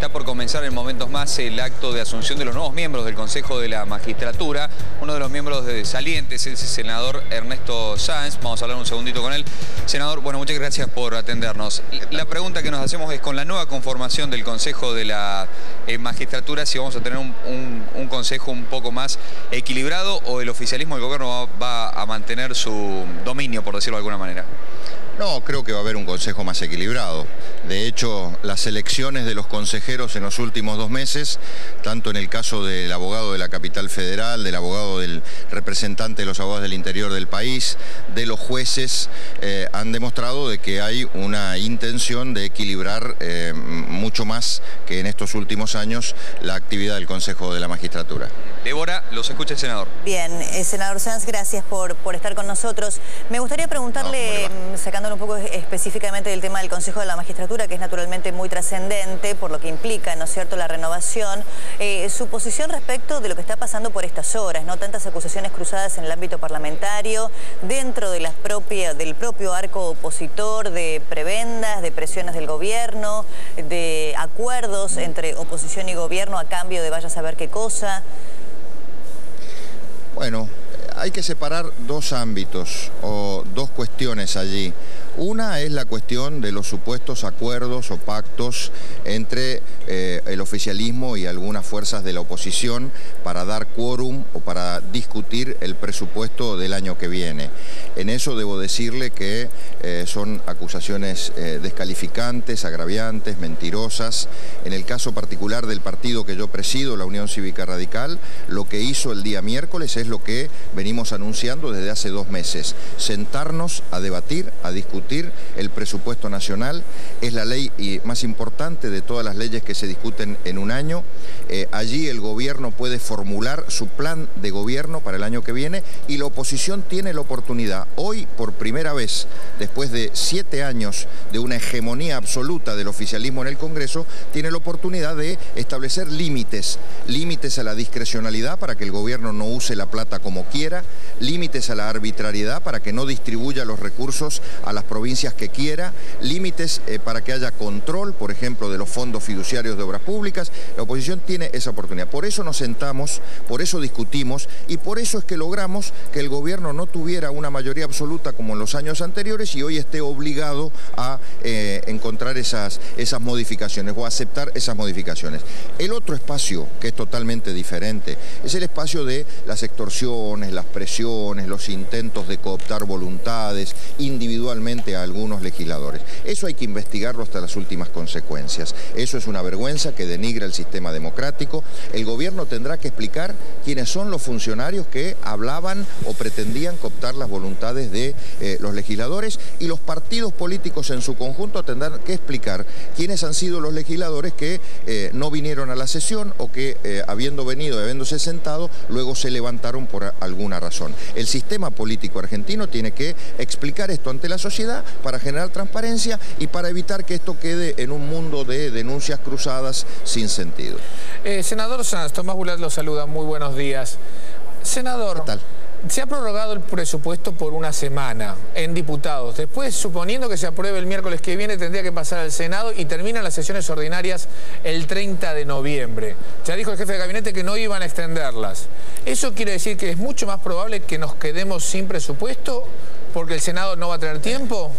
Está por comenzar en momentos más el acto de asunción de los nuevos miembros del Consejo de la Magistratura. Uno de los miembros salientes es el senador Ernesto Sáenz. Vamos a hablar un segundito con él. Senador, bueno, muchas gracias por atendernos. La pregunta que nos hacemos es, con la nueva conformación del Consejo de la Magistratura, si vamos a tener un consejo un poco más equilibrado o el oficialismo del gobierno va a mantener su dominio, por decirlo de alguna manera. No, creo que va a haber un consejo más equilibrado. De hecho, las elecciones de los consejeros en los últimos 2 meses, tanto en el caso del abogado de la capital federal, del abogado del representante de los abogados del interior del país, de los jueces, han demostrado de que hay una intención de equilibrar mucho más que en estos últimos años la actividad del Consejo de la Magistratura. Débora, los escucha el senador. Bien, senador Sáenz, gracias por estar con nosotros. Me gustaría preguntarle, sacándolo un poco específicamente del tema del Consejo de la Magistratura, que es naturalmente muy trascendente por lo que implica, ¿no es cierto?, la renovación, su posición respecto de lo que está pasando por estas horas, ¿no? Tantas acusaciones cruzadas en el ámbito parlamentario, dentro de del propio arco opositor, de prebendas, de presiones del gobierno, de acuerdos entre oposición y gobierno a cambio de vaya a saber qué cosa. Bueno, hay que separar 2 ámbitos o 2 cuestiones allí. Una es la cuestión de los supuestos acuerdos o pactos entre el oficialismo y algunas fuerzas de la oposición para dar quórum o para discutir el presupuesto del año que viene. En eso debo decirle que son acusaciones descalificantes, agraviantes, mentirosas. En el caso particular del partido que yo presido, la Unión Cívica Radical, lo que hizo el día miércoles es lo que venimos anunciando desde hace 2 meses. Sentarnos a debatir, a discutir el presupuesto nacional. Es la ley más importante de todas las leyes que se discuten en un año. Allí el gobierno puede formular su plan de gobierno para el año que viene y la oposición tiene la oportunidad, hoy por primera vez, después de 7 años de una hegemonía absoluta del oficialismo en el Congreso, tiene la oportunidad de establecer límites a la discrecionalidad para que el gobierno no use la plata como quiera, límites a la arbitrariedad para que no distribuya los recursos a las provincias que quiera, límites para que haya control, por ejemplo, de los fondos fiduciarios de obras públicas. La oposición tiene esa oportunidad. Por eso nos sentamos, por eso discutimos y por eso es que logramos que el gobierno no tuviera una mayoría absoluta como en los años anteriores y hoy esté obligado a encontrar esas modificaciones o aceptar esas modificaciones. El otro espacio, que es totalmente diferente, es el espacio de las extorsiones, las presiones, los intentos de cooptar voluntades individualmente a algunos legisladores. Eso hay que investigarlo hasta las últimas consecuencias. Eso es una vergüenza que denigra el sistema democrático. El gobierno tendrá que explicar quiénes son los funcionarios que hablaban o pretendían cooptar las voluntades de los legisladores, y los partidos políticos en su conjunto tendrán que explicar quiénes han sido los legisladores que no vinieron a la sesión o que habiendo venido y habiéndose sentado, luego se levantaron por alguna razón. El sistema político argentino tiene que explicar esto ante la sociedad para generar transparencia y para evitar que esto quede en un mundo de denuncias cruzadas sin sentido. Senador Sáenz, Tomás Bulat lo saluda, muy buenos días. Senador, ¿qué tal? Se ha prorrogado el presupuesto por 1 semana en diputados. Después, suponiendo que se apruebe el miércoles que viene, tendría que pasar al Senado y terminan las sesiones ordinarias el 30 de noviembre. Ya dijo el jefe de gabinete que no iban a extenderlas. ¿Eso quiere decir que es mucho más probable que nos quedemos sin presupuesto porque el Senado no va a tener tiempo?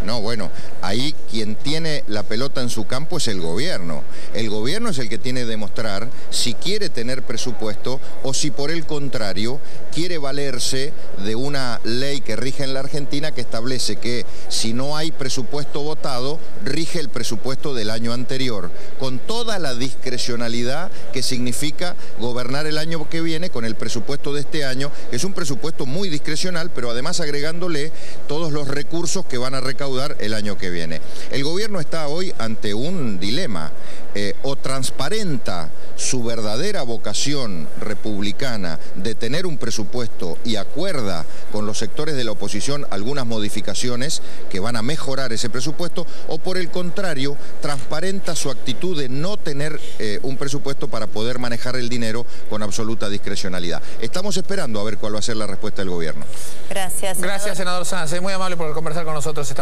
No, bueno, ahí quien tiene la pelota en su campo es el gobierno. El gobierno es el que tiene que demostrar si quiere tener presupuesto o si por el contrario quiere valerse de una ley que rige en la Argentina que establece que si no hay presupuesto votado, rige el presupuesto del año anterior, con toda la discrecionalidad que significa gobernar el año que viene con el presupuesto de este año, que es un presupuesto muy discrecional, pero además agregándole todos los recursos que van a recaudar el año que viene. El gobierno está hoy ante un dilema. O transparenta su verdadera vocación republicana de tener un presupuesto y acuerda con los sectores de la oposición algunas modificaciones que van a mejorar ese presupuesto, o por el contrario, transparenta su actitud de no tener un presupuesto para poder manejar el dinero con absoluta discrecionalidad. Estamos esperando a ver cuál va a ser la respuesta del gobierno. Gracias, senador. Gracias, senador Sáenz. Muy amable por conversar con nosotros esta